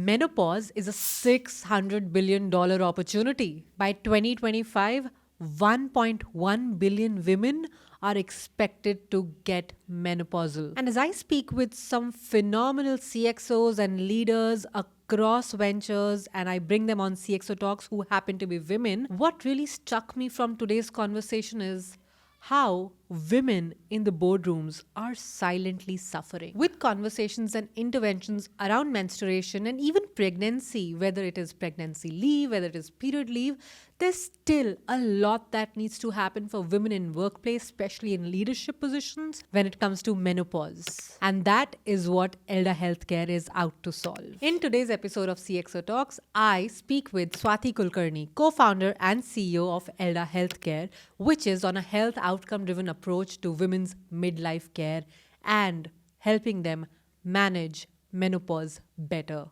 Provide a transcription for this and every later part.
Menopause is a $600 billion opportunity. By 2025, 1.1 billion women are expected to get menopausal. And as I speak with some phenomenal CXOs and leaders across ventures, and I bring them on CXO Talks who happen to be women, what really struck me from today's conversation is how women in the boardrooms are silently suffering. With conversations and interventions around menstruation and even pregnancy, whether it is pregnancy leave, whether it is period leave, there's still a lot that needs to happen for women in workplace, especially in leadership positions, when it comes to menopause. And that is what Elda Healthcare is out to solve. In today's episode of CXO Talks, I speak with Swathi Kulkarni, co-founder and CEO of Elda Healthcare, which is on a health outcome-driven approach to women's midlife care and helping them manage menopause better.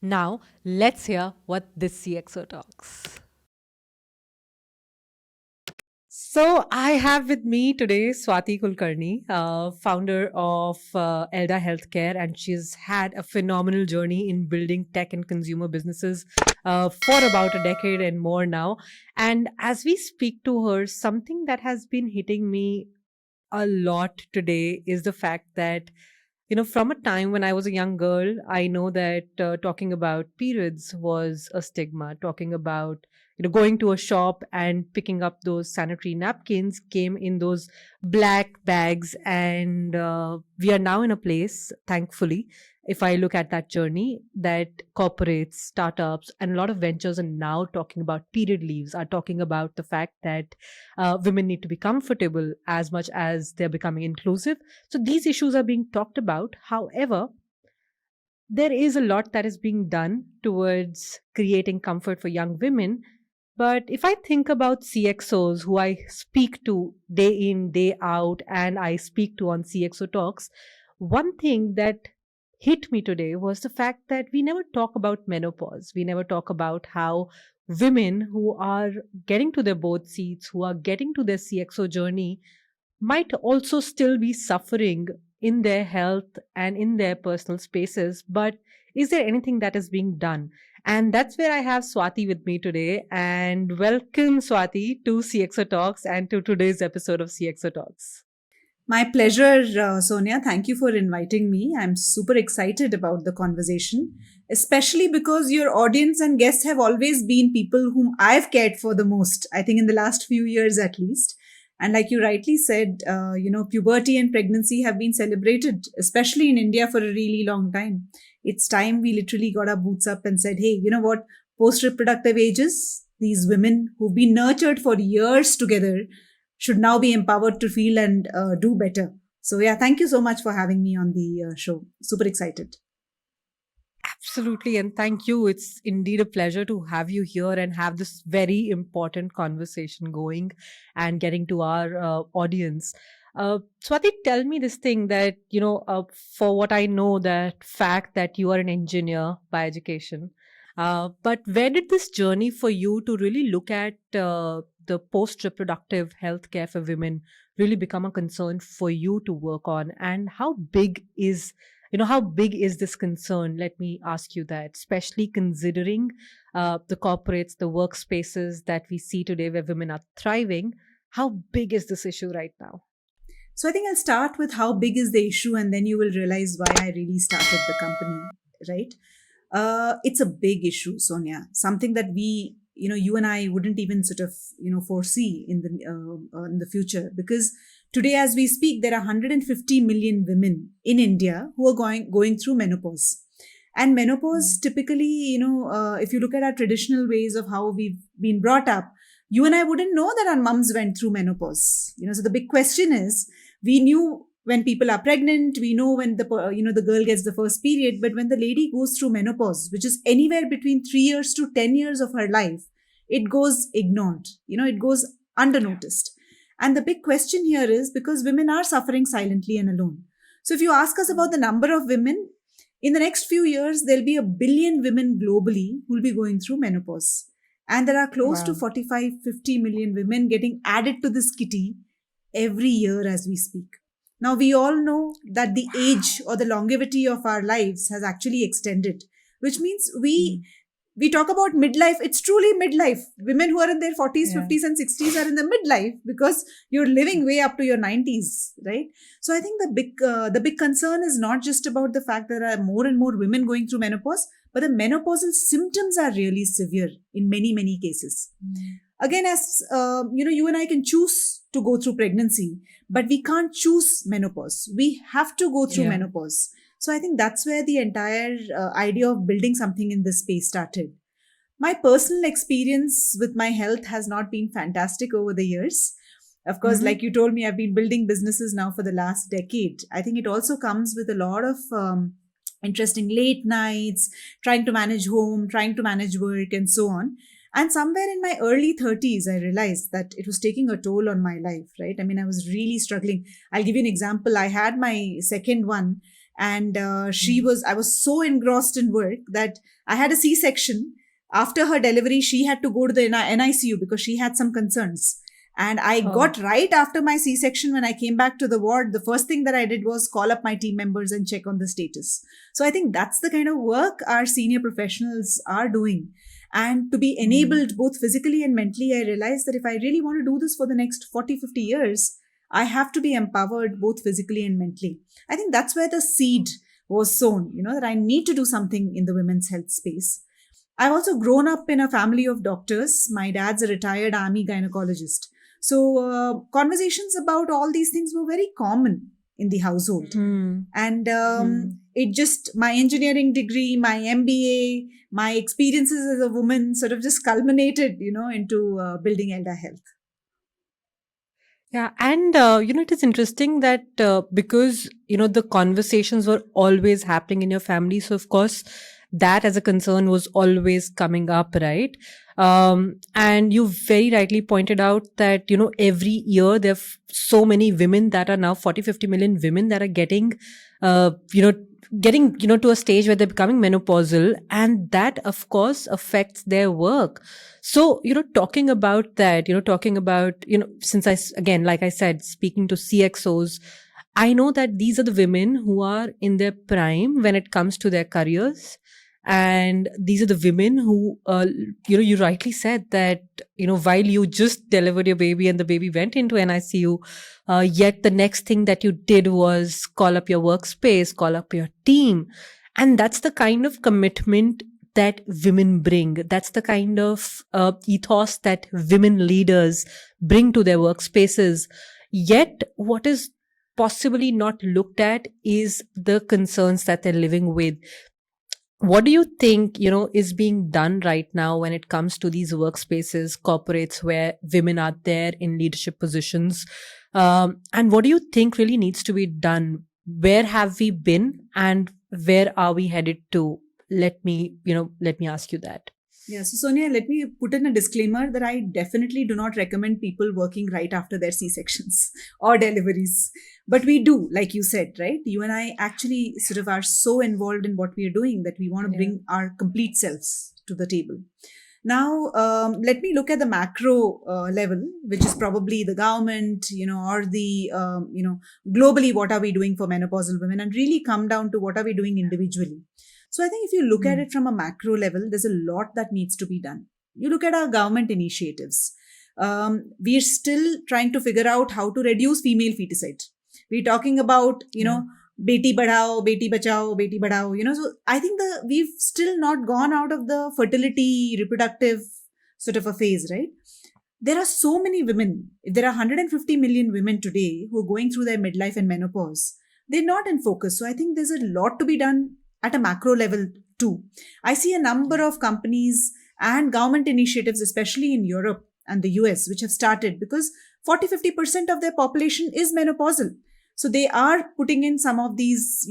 Now, let's hear what this CXO talks. So, I have with me today Swathi Kulkarni, founder of Elda Healthcare, and she's had a phenomenal journey in building tech and consumer businesses for about a decade and more now. And as we speak to her, something that has been hitting me a lot today is the fact that, from a time when I was a young girl, I know that talking about periods was a stigma. Talking about, going to a shop and picking up those sanitary napkins came in those black bags. And we are now in a place, thankfully, if I look at that journey, that corporates, startups, and a lot of ventures are now talking about period leaves, are talking about the fact that women need to be comfortable as much as they're becoming inclusive. So these issues are being talked about. However, there is a lot that is being done towards creating comfort for young women. But if I think about CXOs who I speak to day in, day out, and I speak to on CXO Talks, one thing that hit me today was the fact that we never talk about menopause. We never talk about how women who are getting to their board seats, who are getting to their CXO journey, might also still be suffering in their health and in their personal spaces. But is there anything that is being done? And that's where I have Swathi with me today. And welcome, Swathi, to CXO Talks and to today's episode of CXO Talks. My pleasure, Sonia. Thank you for inviting me. I'm super excited about the conversation, especially because your audience and guests have always been people whom I've cared for the most, I think in the last few years at least. And like you rightly said, puberty and pregnancy have been celebrated, especially in India, for a really long time. It's time we literally got our boots up and said, hey, you know what? Post-reproductive ages, these women who've been nurtured for years together should now be empowered to feel and do better. So yeah, thank you so much for having me on the show. Super excited. Absolutely. And thank you. It's indeed a pleasure to have you here and have this very important conversation going and getting to our audience. Swati, tell me this thing that, for what I know, that fact that you are an engineer by education. But where did this journey for you to really look at the post-reproductive healthcare for women really become a concern for you to work on? And how big is this concern? Let me ask you that, especially considering the corporates, the workspaces that we see today where women are thriving. How big is this issue right now? So I think I'll start with how big is the issue, and then you will realize why I really started the company, right? It's a big issue, Sonia. Something that you and I wouldn't even sort of, foresee in the future, because today, as we speak, there are 150 million women in India who are going through menopause. And menopause typically, if you look at our traditional ways of how we've been brought up, you and I wouldn't know that our mums went through menopause. So the big question is, we knew when people are pregnant, we know when the girl gets the first period, but when the lady goes through menopause, which is anywhere between 3 years to 10 years of her life, it goes ignored. It goes undernoticed. And the big question here is because women are suffering silently and alone. So if you ask us about the number of women, in the next few years, there'll be 1 billion women globally who will be going through menopause. And there are close to 45-50 million women getting added to this kitty every year as we speak. Now, we all know that the age or the longevity of our lives has actually extended. which means Mm. we talk about midlife. It's truly midlife. Women who are in their 40s, Yeah. 50s, and 60s are in the midlife because you're living way up to your 90s, right? So I think the big concern is not just about the fact that there are more and more women going through menopause, but the menopausal symptoms are really severe in many cases. Mm. Again, as you and I can choose to go through pregnancy, but we can't choose menopause. We have to go through Yeah. menopause. So I think that's where the entire idea of building something in this space started. My personal experience with my health has not been fantastic over the years. Of course, Mm-hmm. like you told me, I've been building businesses now for the last decade. I think it also comes with a lot of interesting late nights, trying to manage home, trying to manage work, and so on. And somewhere in my early 30s, I realized that it was taking a toll on my life, right? I mean, I was really struggling. I'll give you an example. I had my second one, and I was so engrossed in work that I had a C section. After her delivery, she had to go to the NICU because she had some concerns. And I Oh. got right after my C section, when I came back to the ward, the first thing that I did was call up my team members and check on the status. So I think that's the kind of work our senior professionals are doing. And to be Mm. enabled both physically and mentally, I realized that if I really want to do this for the next 40, 50 years, I have to be empowered both physically and mentally. I think that's where the seed was sown, that I need to do something in the women's health space. I've also grown up in a family of doctors. My dad's a retired army gynecologist. So, conversations about all these things were very common in the household. Mm. And Mm. it just, my engineering degree, my MBA, my experiences as a woman sort of just culminated, into building Elda Health. Yeah, and it is interesting that because the conversations were always happening in your family, so of course that as a concern was always coming up, right? And you very rightly pointed out that every year there are so many women that are now 40, 50 million women that are getting, uh, you know, getting to a stage where they're becoming menopausal, and that of course affects their work. So, talking about that, talking about, since again, like I said, speaking to CXOs, I know that these are the women who are in their prime when it comes to their careers. And these are the women who, you rightly said that, while you just delivered your baby and the baby went into NICU, yet the next thing that you did was call up your workspace, call up your team. And that's the kind of commitment that women bring. That's the kind of ethos that women leaders bring to their workspaces. Yet, what is possibly not looked at is the concerns that they're living with. What do you think, is being done right now when it comes to these workspaces, corporates where women are there in leadership positions? And what do you think really needs to be done? Where have we been and where are we headed to? Let me ask you that. Yeah, so Sonia, let me put in a disclaimer that I definitely do not recommend people working right after their C sections or deliveries. But we do, like you said, right? You and I actually sort of are so involved in what we are doing that we want to Yeah. bring our complete selves to the table. Now, let me look at the macro level, which is probably the government, or the, globally, what are we doing for menopausal women, and really come down to what are we doing individually. So I think if you look at Mm. it from a macro level, there's a lot that needs to be done. You look at our government initiatives. We're still trying to figure out how to reduce female feticide. We're talking about, Yeah. beti badhao, beti bachao, beti badhao. So I think we've still not gone out of the fertility, reproductive sort of a phase, right? There are so many women. If there are 150 million women today who are going through their midlife and menopause, they're not in focus. So I think there's a lot to be done at a macro level too. I see a number Yeah. of companies and government initiatives, especially in Europe and the US, which have started because 40-50% of their population is menopausal. So they are putting in some of these,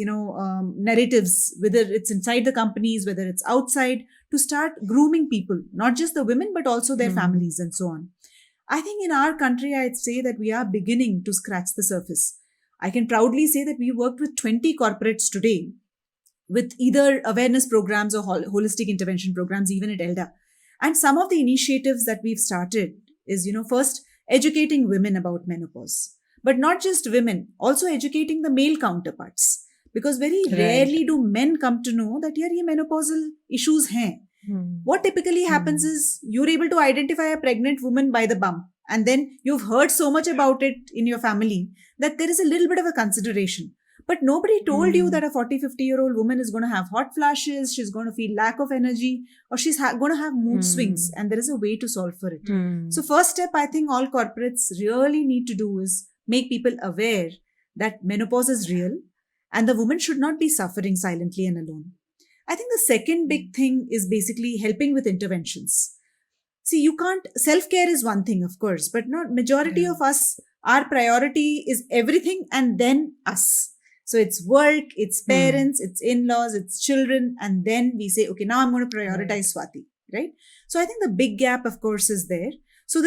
narratives, whether it's inside the companies, whether it's outside, to start grooming people, not just the women, but also their Mm. families and so on. I think in our country, I'd say that we are beginning to scratch the surface. I can proudly say that we worked with 20 corporates today with either awareness programs or holistic intervention programs, even at Elda. And some of the initiatives that we've started is, first educating women about menopause, but not just women, also educating the male counterparts. because very Right. rarely do men come to know that यार ये menopausal issues हैं. Hmm. What typically happens Hmm. is you're able to identify a pregnant woman by the bump, and then you've heard so much about it in your family that there is a little bit of a consideration. But nobody told you Hmm. that a 40-50-year-old woman is going to have hot flashes, she's going to feel lack of energy, or she's going to have mood swings, Hmm. and there is a way to solve for it. So, Hmm. first step I think all corporates really need to do is make people aware that menopause is real and the woman should not be suffering silently and alone. I think the second big thing is basically helping with interventions. See, you can't, self care is one thing, of course, but not majority Yeah. of us, our priority is everything and then us. So it's work, it's Hmm. parents, it's in laws, it's children, and then we say, okay, now I'm going to Right. prioritize Swati, right? So I think the big gap, of course, is there. So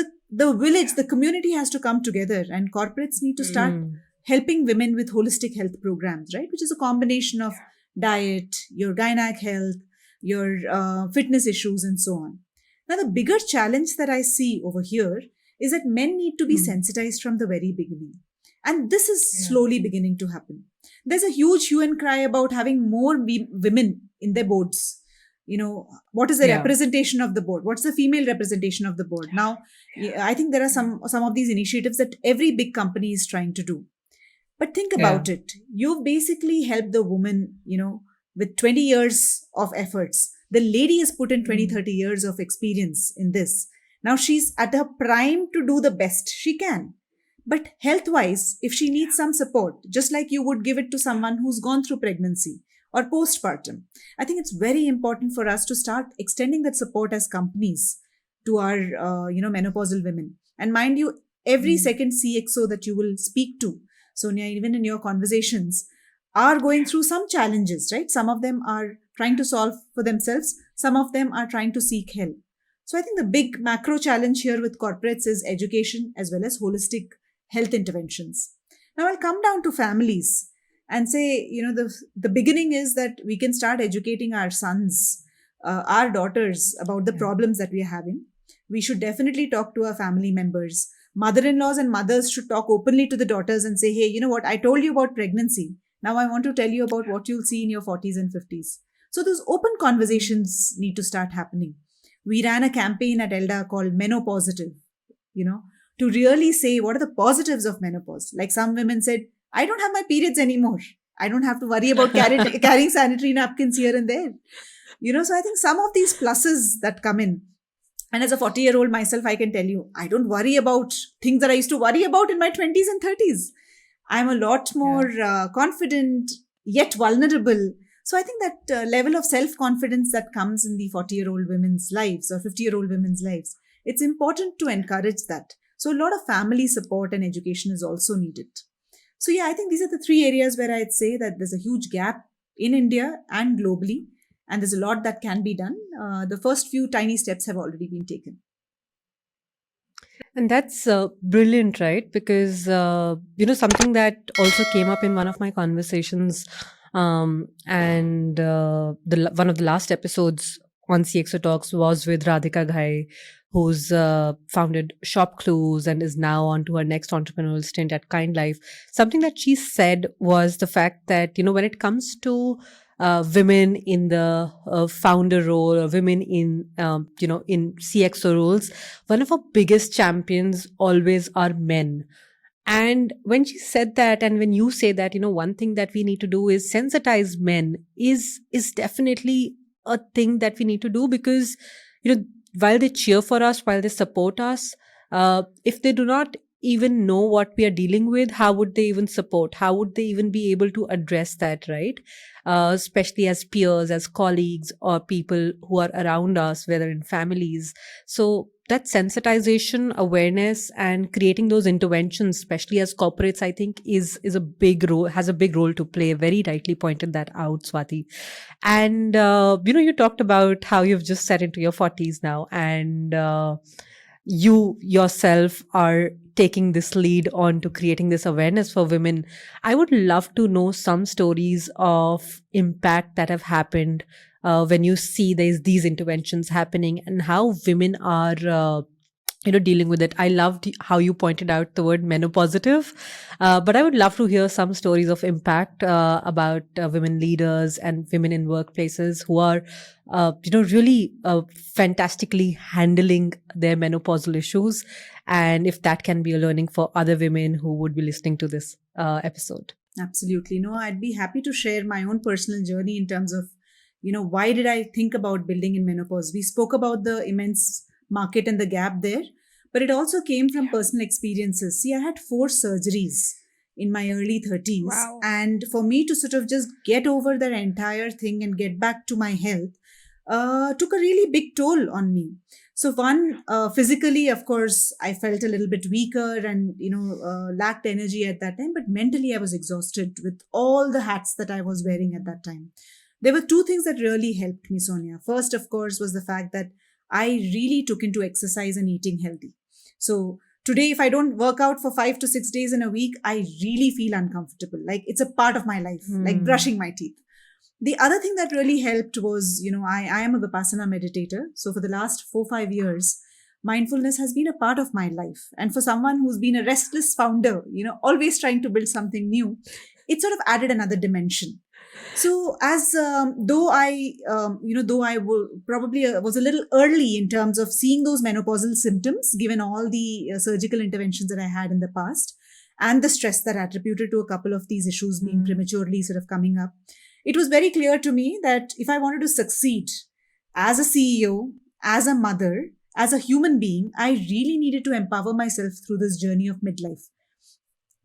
the village, the community has to come together, and corporates need to start Hmm. helping women with holistic health programs, right? Which is a combination of diet, your gynec health, your fitness issues, and so on. Now, the bigger challenge that I see over here is that men need to be Hmm. sensitized from the very beginning. And this is Yeah. slowly beginning to happen. There's a huge hue and cry about having more women in their boards. You know, what is the Yeah. representation of the board? What's the female representation of the board? Now, I think there are some of these initiatives that every big company is trying to do. But think Yeah. about it. You've basically helped the woman, with 20 years of efforts. The lady has put in 20, Hmm. 30 years of experience in this. Now she's at her prime to do the best she can. But health wise, if she needs some support, just like you would give it to someone who's gone through pregnancy or postpartum, I think it's very important for us to start extending that support as companies to our, menopausal women. And mind you, every Hmm. second CXO that you will speak to, Sonia, even in your conversations, are going through some challenges, right? Some of them are trying to solve for themselves, some of them are trying to seek help. So I think the big macro challenge here with corporates is education as well as holistic health interventions. Now I'll come down to families and say, the beginning is that we can start educating our sons, our daughters about the Yeah. problems that we are having. We should definitely talk to our family members. Mother-in-laws and mothers should talk openly to the daughters and say, hey, you know what, I told you about pregnancy. Now I want to tell you about what you'll see in your 40s and 50s. So those open Hmm. conversations need to start happening. We ran a campaign at Elda called Menopause, you know, to really say what are the positives of menopause. Like some women said, I don't have my periods anymore. I don't have to worry about carrying sanitary napkins here and there. So I think some of these pluses that come in, and as a 40-year-old myself, I can tell you, I don't worry about things that I used to worry about in my 20s and 30s. I'm a lot Yeah. more confident, yet vulnerable. So I think that level of self confidence that comes in the 40-year-old women's lives or 50-year-old women's lives, it's important to encourage that. So a lot of family support and education is also needed. So yeah, I think these are the three areas where I'd say that there's a huge gap in India and globally, and there's a lot that can be done. The first few tiny steps have already been taken. And that's brilliant, right? Because, something that also came up in one of my conversations, and one of the last episodes on CXO Talks was with Radhika Ghai, who's founded Shop Clues and is now on to her next entrepreneurial stint at Kind Life. Something that she said was the fact that, when it comes to women in the founder role or women in CXO roles, one of our biggest champions always are men. And when she said that, and when you say that, one thing that we need to do is sensitize men is definitely a thing that we need to do, because you know while they cheer for us, while they support us, if they do not even know what we are dealing with, how would they even support? How would they even be able to address that, right? Especially as peers, as colleagues, or people who are around us, whether in families. So that sensitization, awareness, and creating those interventions, especially as corporates, I think is a big role, has a big role to play. Very rightly pointed that out, Swati. And you talked about how you've just set into your 40s now, and you yourself are taking this lead on to creating this awareness for women. I would love to know some stories of impact that have happened when you see these interventions happening, and how women are dealing with it. I loved how you pointed out the word menopausitive, but I would love to hear some stories of impact about women leaders and women in workplaces who are really fantastically handling their menopausal issues, and if that can be a learning for other women who would be listening to this episode. Absolutely. No, I'd be happy to share my own personal journey in terms of, why did I think about building in menopause? We spoke about the immense market and the gap there, but it also came from personal experiences. See, I had 4 surgeries in my early 30s. Wow. And for me to sort of just get over that entire thing and get back to my health took a really big toll on me. So one, physically, of course, I felt a little bit weaker and lacked energy at that time. But mentally, I was exhausted with all the hats that I was wearing at that time. There were two things that really helped me, Sonia. First, of course, was the fact that I really took into exercise and eating healthy. So today, if I don't work out for 5 to 6 days in a week, I really feel uncomfortable. Like it's a part of my life, like brushing my teeth. The other thing that really helped was, I am a Vipassana meditator. So for the last 4 5 years, mindfulness has been a part of my life. And for someone who's been a restless founder, always trying to build something new, it sort of added another dimension. So as though I probably was a little early in terms of seeing those menopausal symptoms, given all the surgical interventions that I had in the past and the stress that attributed to a couple of these issues being prematurely sort of coming up, it was very clear to me that if I wanted to succeed as a CEO, as a mother, as a human being, I really needed to empower myself through this journey of midlife.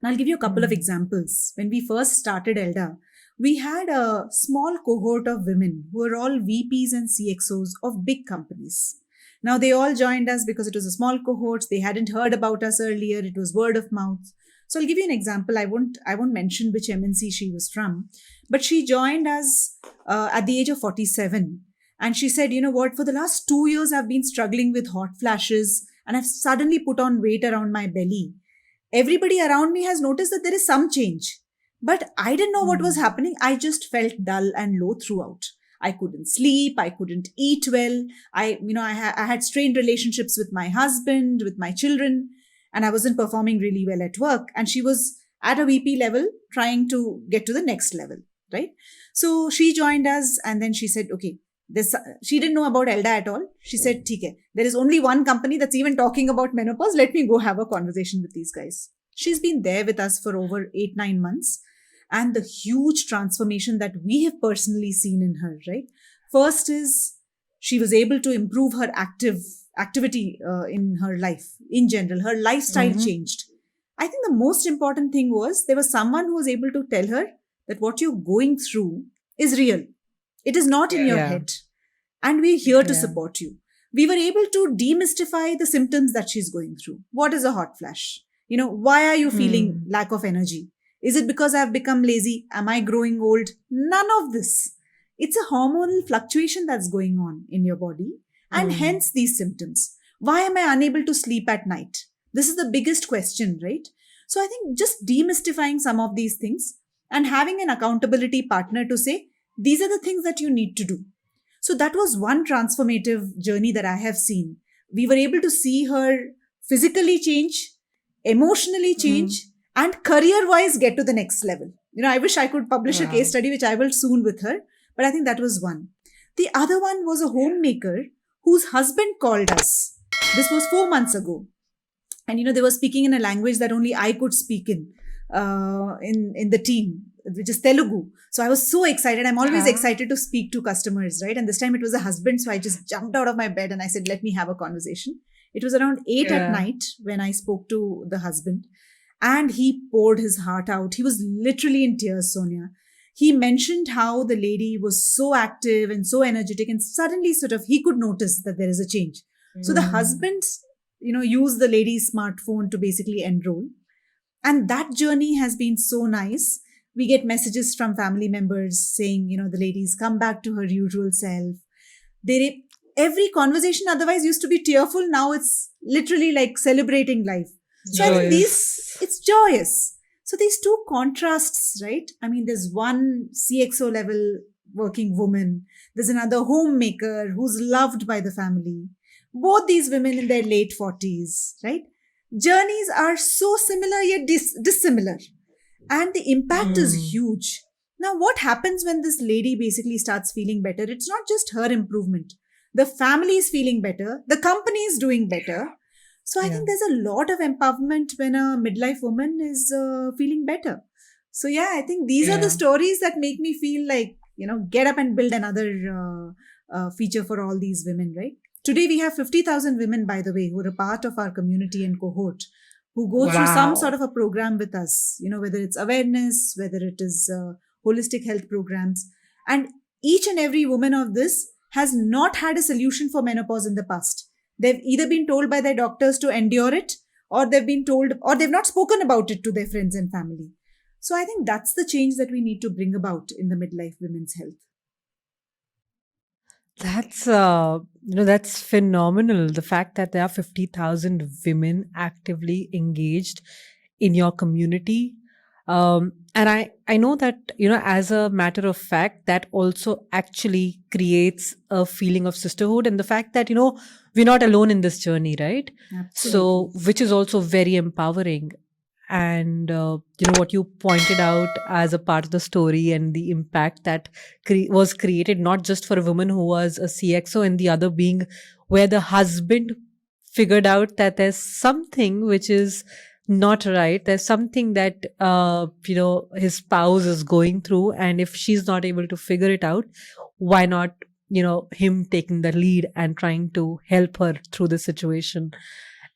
And I'll give you a couple of examples. When we first started Elda, we had a small cohort of women who were all VPs and CXOs of big companies. Now they all joined us because it was a small cohort. They hadn't heard about us earlier. It was word of mouth. So I'll give you an example. I won't mention which MNC she was from, but she joined us at the age of 47. And she said, you know what, for the last 2 years, I've been struggling with hot flashes and I've suddenly put on weight around my belly. Everybody around me has noticed that there is some change, but I didn't know what was happening. I just felt dull and low throughout. I couldn't sleep. I couldn't eat well. I had strained relationships with my husband, with my children, and I wasn't performing really well at work. And she was at a VP level trying to get to the next level, right? So she joined us and then she said, okay, she didn't know about Elda at all. She said, "Theek hai, there is only one company that's even talking about menopause. Let me go have a conversation with these guys." She's been there with us for over 8 9 months. And the huge transformation that we have personally seen in her, right? First is she was able to improve her activity in her life in general. Her lifestyle changed. I think the most important thing was there was someone who was able to tell her that what you're going through is real. It is not in your Yeah. head. And we're here to Yeah. support you. We were able to demystify the symptoms that she's going through. What is a hot flash? Why are you feeling lack of energy? Is it because I've become lazy? Am I growing old? None of this. It's a hormonal fluctuation that's going on in your body, and hence these symptoms. Why am I unable to sleep at night? This is the biggest question, right? So I think just demystifying some of these things and having an accountability partner to say, these are the things that you need to do. So that was one transformative journey that I have seen. We were able to see her physically change, emotionally change, and career wise get to the next level. I wish I could publish a case Wow. study, which I will soon with her, but I think that was one. The other one was a homemaker whose husband called us. This was 4 months ago. And they were speaking in a language that only I could speak in the team, which is Telugu. So I was so excited. I'm always excited to speak to customers, right? And this time it was a husband, so I just jumped out of my bed and I said, "Let me have a conversation." It was around 8 at Yeah. night when I spoke to the husband, and he poured his heart out. He was literally in tears, Sonia. He mentioned how the lady was so active and so energetic, and suddenly, sort of, he could notice that there is a change. So the husband, used the lady's smartphone to basically enroll. And that journey has been so nice. We get messages from family members saying, the lady's come back to her usual self. Every conversation otherwise used to be tearful. Now it's literally like celebrating life. So I think Joyous. it's joyous. So these two contrasts, right? I mean, there's one CXO level working woman. There's another homemaker who's loved by the family. Both these women in their late 40s, right? Journeys are so similar yet dissimilar, and the impact is Mm. huge. Now, what happens when this lady basically starts feeling better? It's not just her improvement. The family is feeling better, the company is doing better. So I Yeah. think there's a lot of empowerment when a midlife woman is feeling better. So yeah, I think these are the Yeah. stories that make me feel like, get up and build another feature for all these women, right? Today we have 50,000 women, by the way, who are a part of our community and cohort, who go through some sort Wow. of a program with us, whether it's awareness, whether it is holistic health programs. And each and every woman of this has not had a solution for menopause in the past. They've either been told by their doctors to endure it, or they've been told, or they've not spoken about it to their friends and family. So I think that's the change that we need to bring about in the midlife women's health. That's that's phenomenal. The fact that there are 50,000 women actively engaged in your community. And I know that, as a matter of fact, that also actually creates a feeling of sisterhood, and the fact that, we're not alone in this journey, right? So, Absolutely. which is also very empowering. And what you pointed out as a part of the story, and the impact that was created, not just for a woman who was a CXO, and the other being where the husband figured out that there's something which is not right. There's something that his spouse is going through, and if she's not able to figure it out, why not him taking the lead and trying to help her through the situation.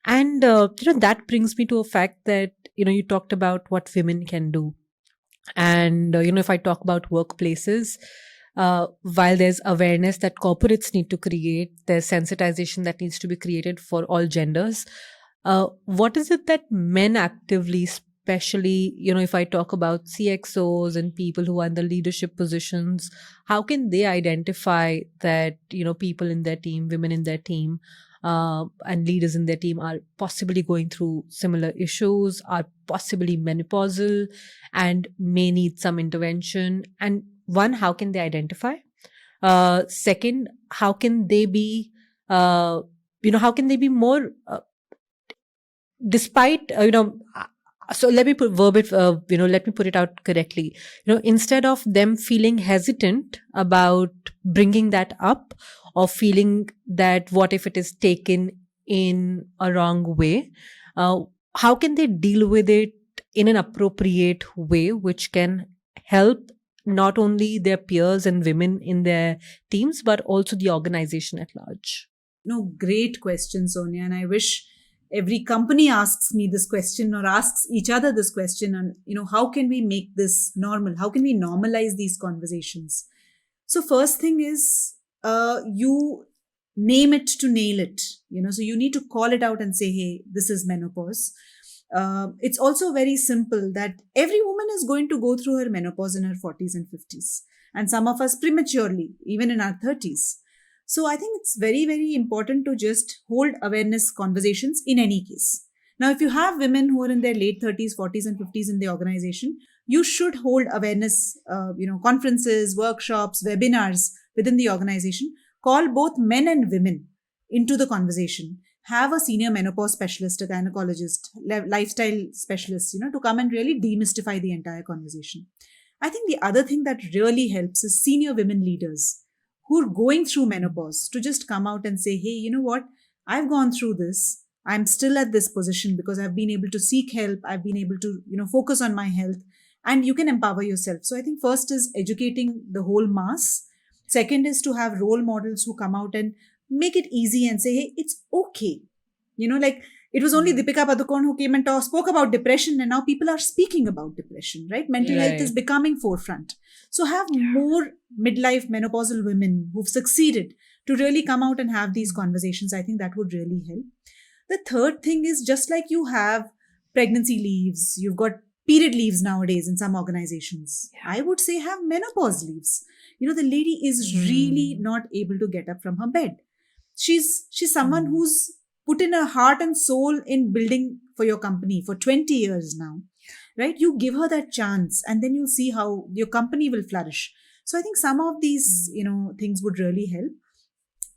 And that brings me to a fact that you talked about what women can do. And if I talk about workplaces, while there's awareness that corporates need to create, there's sensitization that needs to be created for all genders. What is it that men actively, especially if I talk about CXOs and people who are in the leadership positions, how can they identify that people in their team, women in their team, and leaders in their team are possibly going through similar issues, are possibly menopausal, and may need some intervention? And one, how can they identify? Second, how can they be how can they be more despite so let me put verb it let me put it out correctly. Instead of them feeling hesitant about bringing that up, or feeling that what if it is taken in a wrong way, uh, how can they deal with it in an appropriate way which can help not only their peers and women in their teams, but also the organization at large? No, great question, Sonia. And I wish every company asks me this question or asks each other this question on, how can we make this normal? How can we normalize these conversations? So first thing is, you name it to nail it. So you need to call it out and say, hey, this is menopause. It's also very simple that every woman is going to go through her menopause in her 40s and 50s, and some of us prematurely, even in our 30s. So I think it's very, very important to just hold awareness conversations in any case. Now, if you have women who are in their late 30s, 40s, and 50s in the organization, you should hold awareness, conferences, workshops, webinars within the organization. Call both men and women into the conversation. Have a senior menopause specialist, a gynecologist, lifestyle specialist, to come and really demystify the entire conversation. I think the other thing that really helps is senior women leaders who are going through menopause to just come out and say, hey, you know what? I've gone through this. I'm still at this position because I've been able to seek help. I've been able to, focus on my health, and you can empower yourself. So I think first is educating the whole mass. Second is to have role models who come out and make it easy and say, hey, it's okay. Like it was only Deepika Padukone who came and spoke about depression, and now people are speaking about depression, right? Mental health is Right. becoming forefront. So have more midlife menopausal women who've succeeded to really come out and have these conversations. I think that would really help. The third thing is, just like you have pregnancy leaves, you've got period leaves nowadays in some organizations. I would say have menopause leaves. The lady is really Hmm. not able to get up from her bed. She's someone Hmm. who's put in her heart and soul in building for your company for 20 years now, right? You give her that chance, and then you'll see how your company will flourish. So I think some of these things would really help.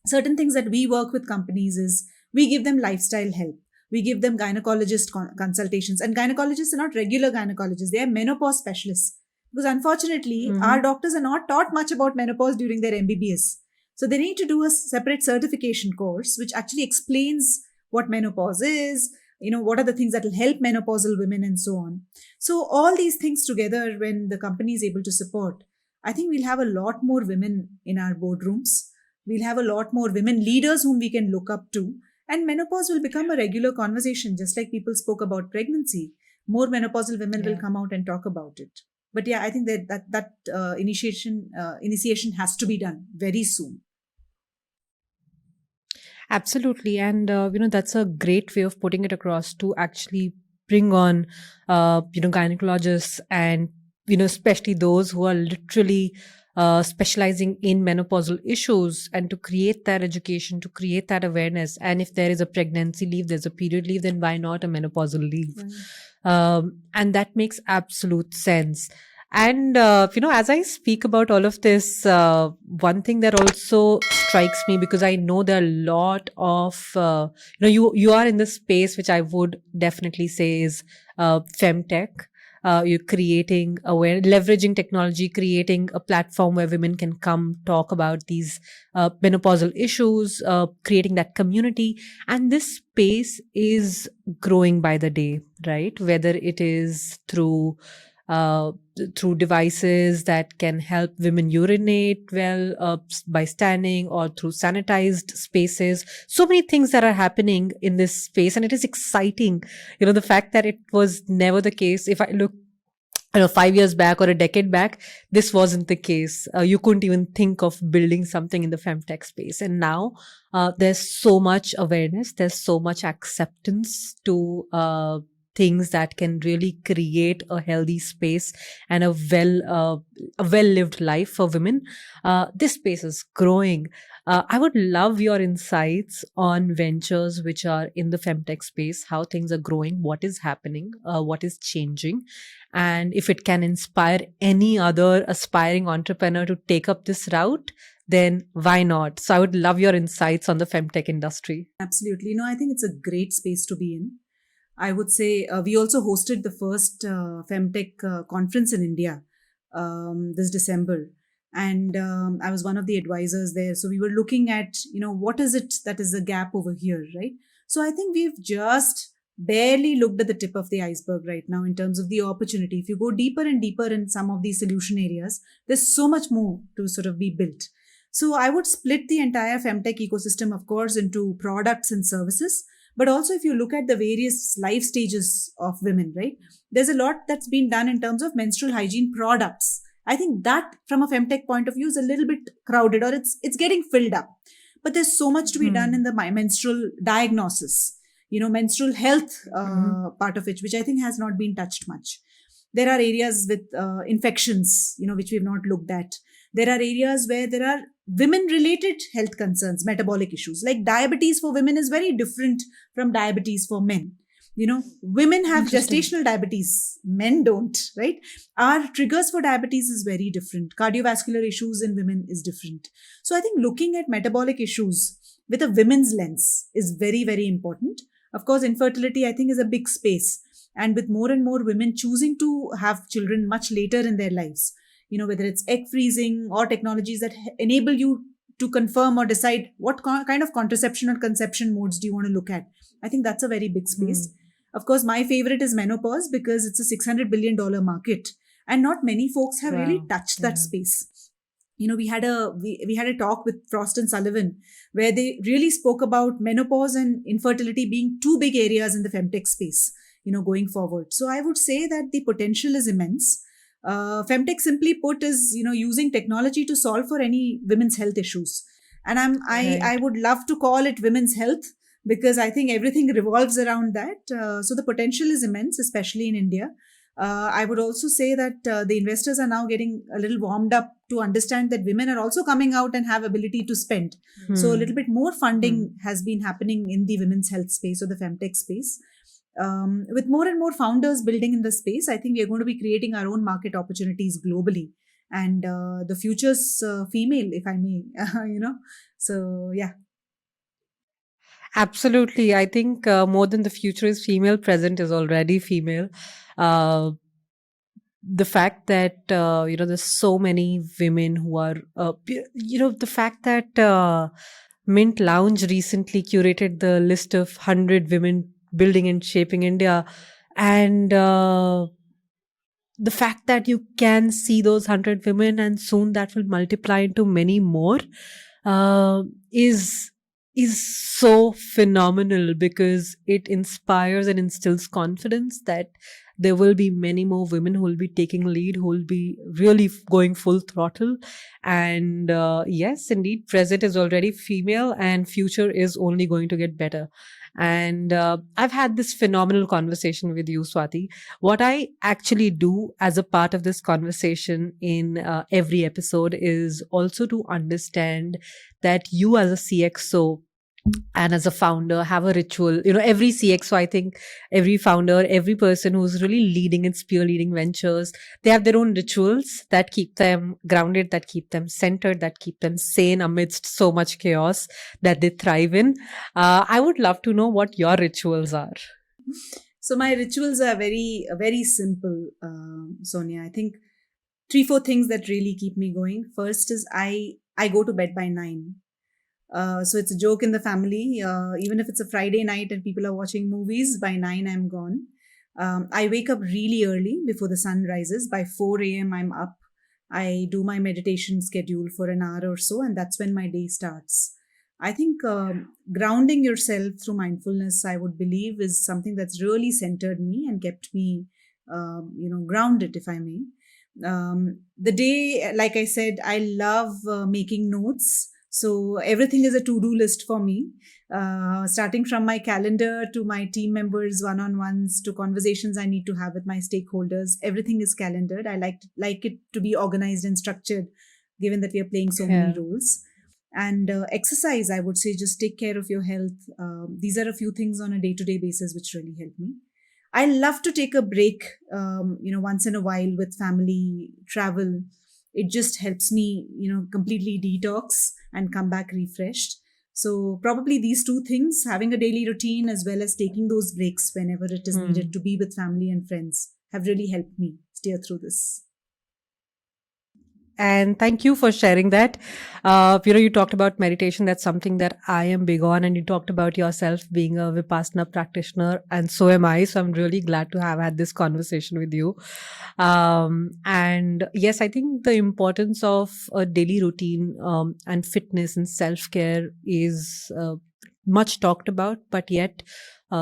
certain things that we work with companies is we give them lifestyle help. We give them gynecologist consultations, and gynecologists are not regular gynecologists, they are menopause specialists, because unfortunately our Mm-hmm. doctors are not taught much about menopause during their MBBS. So they need to do a separate certification course which actually explains what menopause is, what are the things that will help menopausal women, and so on. So all these things together, when the company is able to support, I think we'll have a lot more women in our boardrooms. We'll have a lot more women leaders whom we can look up to. And menopause will become a regular conversation, just like people spoke about pregnancy. More menopausal women will Yeah. come out and talk about it. But yeah, I think that initiation has to be done very soon. Absolutely. And, that's a great way of putting it across to actually bring on, gynecologists and, especially those who are literally specializing in menopausal issues, and to create that education, to create that awareness. And if there is a pregnancy leave, there's a period leave, then why not a menopausal leave? Right. And that makes absolute sense. And, as I speak about all of this, one thing that also strikes me, because I know there are a lot of, you are in the space, which I would definitely say is fem-tech. You're creating aware, leveraging technology, creating a platform where women can come talk about these menopausal issues, creating that community. And this space is growing by the day, right? Whether it is uh, through devices that can help women urinate well by standing, or through sanitized spaces. So many things that are happening in this space, and it is exciting. The fact that it was never the case. If I look, 5 years back or a decade back, this wasn't the case. You couldn't even think of building something in the femtech space. And now there's so much awareness, there's so much acceptance to things that can really create a healthy space and a well lived life for women. This space is growing. I would love your insights on ventures which are in the femtech space, how things are growing, what is happening, what is changing, and if it can inspire any other aspiring entrepreneur to take up this route, then why not? So I would love your insights on the femtech industry. Absolutely. I think it's a great space to be in. I would say we also hosted the first Femtech conference in India this December. And I was one of the advisors there. So we were looking at, what is it that is the gap over here, right? So I think we've just barely looked at the tip of the iceberg right now in terms of the opportunity. If you go deeper and deeper in some of these solution areas, there's so much more to sort of be built. So I would split the entire Femtech ecosystem, of course, into products and services. But also, if you look at the various life stages of women, right, there's a lot that's been done in terms of menstrual hygiene products. I think that, from a femtech point of view, is a little bit crowded, or it's getting filled up. But there's so much to be done in Hmm. the menstrual diagnosis, menstrual health Hmm. part of it, which I think has not been touched much. There are areas with infections, which we've not looked at. There are areas where there are women related health concerns, metabolic issues. Like diabetes for women is very different from diabetes for men. Women have Interesting. gestational diabetes, men don't, right? Our triggers for diabetes is very different. Cardiovascular issues in women is different. So I think looking at metabolic issues with a women's lens is very, very important. Of course, infertility, I think, is a big space. And with more and more women choosing to have children much later in their lives, whether it's egg freezing or technologies that enable you to confirm or decide what kind of contraception or conception modes do you want to look at. I think that's a very big space. Hmm. Of course, my favorite is menopause because it's a $600 billion market, and not many folks have really Wow. touched that Yeah. space. We had a talk with Frost and Sullivan where they really spoke about menopause and infertility being two big areas in the femtech space, going forward. So I would say that the potential is immense. Femtech, simply put, is using technology to solve for any women's health issues, and I Right. would love to call it women's health because I think everything revolves around that. So the potential is immense, especially in India. I would also say that the investors are now getting a little warmed up to understand that women are also coming out and have ability to spend. So a little Hmm. bit more Hmm. funding has been happening in the women's health space or the femtech space. With more and more founders building in the space, I think we are going to be creating our own market opportunities globally. and the future's female, if I may, So yeah. Absolutely. I think more than the future is female, present is already female. Uh, the fact that there's so many women who are the fact that Mint Lounge recently curated the list of 100 women building and shaping India, and the fact that you can see those 100 women and soon that will multiply into many more uh, is is so phenomenal, because it inspires and instills confidence that there will be many more women who will be taking lead, who will be really going full throttle. And yes, indeed, present is already female and future is only going to get better. And I've had this phenomenal conversation with you, Swati. What I actually do as a part of this conversation in every episode is also to understand that you, as a CXO and as a founder, have a ritual. Every CXO, I think, every founder, every person who's really leading and spear leading ventures, they have their own rituals that keep them grounded, that keep them centered, that keep them sane amidst so much chaos that they thrive in. I would love to know what your rituals are. So my rituals are very simple, Sonia. I think three, four things that really keep me going. First is I go to bed by 9. So it's a joke in the family. Even if it's a Friday night and people are watching movies, by 9 I'm gone. I wake up really early before the sun rises. By 4 a.m. I'm up. I do my meditation schedule for an hour or so, and that's when my day starts. I think grounding yourself through mindfulness, I would believe, is something that's really centered me and kept me, grounded, if I may. The day, like I said, I love making notes. So everything is a to-do list for me, starting from my calendar to my team members' one-on-ones to conversations I need to have with my stakeholders. Everything is calendared. I like it to be organized and structured, given that we are playing so many Yeah. roles. And exercise, I would say, just take care of your health. These are a few things on a day-to-day basis which really help me. I love to take a break, once in a while with family, travel. It just helps me, completely detox and come back refreshed. So, probably these two things, having a daily routine as well as taking those breaks whenever it is needed Hmm. to be with family and friends, have really helped me steer through this. And thank you for sharing that. You talked about meditation. That's something that I am big on. And you talked about yourself being a Vipassana practitioner, and so am I. So I'm really glad to have had this conversation with you. And yes, I think the importance of a daily routine and fitness and self care is much talked about, but yet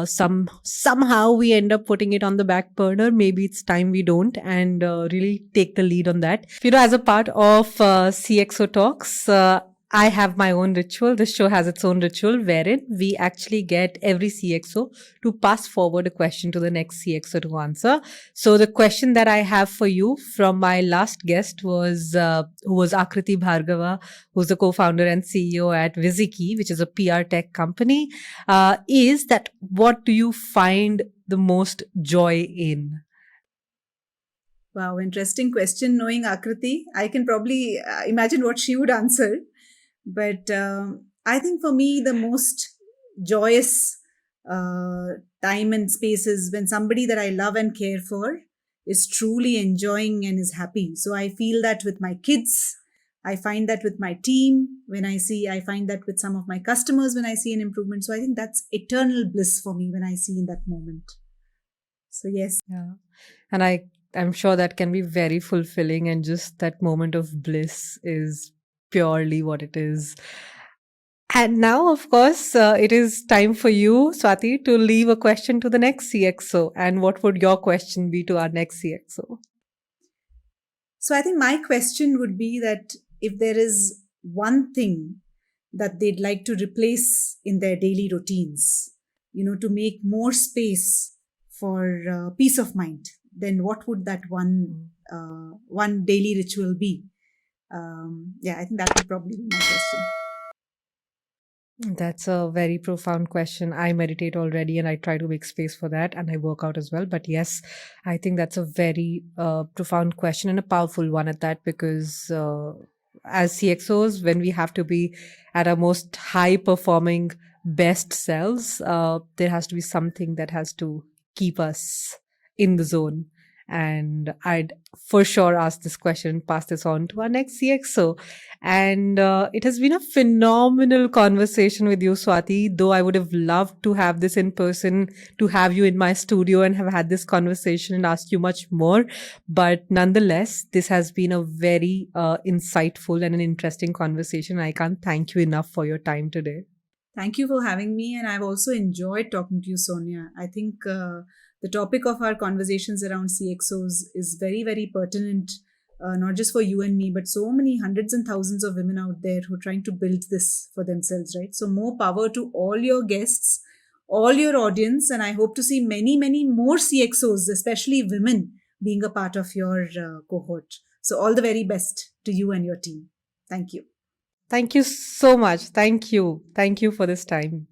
somehow we end up putting it on the back burner. Maybe it's time we don't, and really take the lead on that. As a part of CXO Talks, I have my own ritual. This show has its own ritual wherein we actually get every CXO to pass forward a question to the next CXO to answer. So the question that I have for you from my last guest was who was Akriti Bhargava, who's the co-founder and CEO at Viziki, which is a PR tech company, is that what do you find the most joy in? Wow, interesting question. Knowing Akriti, I can probably imagine what she would answer. But I think for me, the most joyous time and space is when somebody that I love and care for is truly enjoying and is happy. So I feel that with my kids. I find that with my team I find that with some of my customers when I see an improvement. So I think that's eternal bliss for me when I see in that moment. So, yes. Yeah. And I'm sure that can be very fulfilling, and just that moment of bliss is purely what it is. And now, of course, it is time for you, Swati, to leave a question to the next CXO. And what would your question be to our next CXO? So I think my question would be that if there is one thing that they'd like to replace in their daily routines, to make more space for peace of mind, then what would that one daily ritual be? Yeah, I think that would probably be my question. That's a very profound question. I meditate already and I try to make space for that and I work out as well. But yes, I think that's a very profound question and a powerful one at that because as CXOs, when we have to be at our most high performing best selves, there has to be something that has to keep us in the zone. And I'd for sure ask this question, pass this on to our next CXO. And it has been a phenomenal conversation with you, Swati. Though I would have loved to have this in person, to have you in my studio and have had this conversation and ask you much more. But nonetheless, this has been a very insightful and an interesting conversation. I can't thank you enough for your time today. Thank you for having me, and I've also enjoyed talking to you, Sonia. I think the topic of our conversations around CXOs is very, very pertinent, not just for you and me, but so many hundreds and thousands of women out there who are trying to build this for themselves, right? So, more power to all your guests, all your audience, and I hope to see many, many more CXOs, especially women, being a part of your cohort. So, all the very best to you and your team. Thank you. Thank you so much. Thank you. Thank you for this time.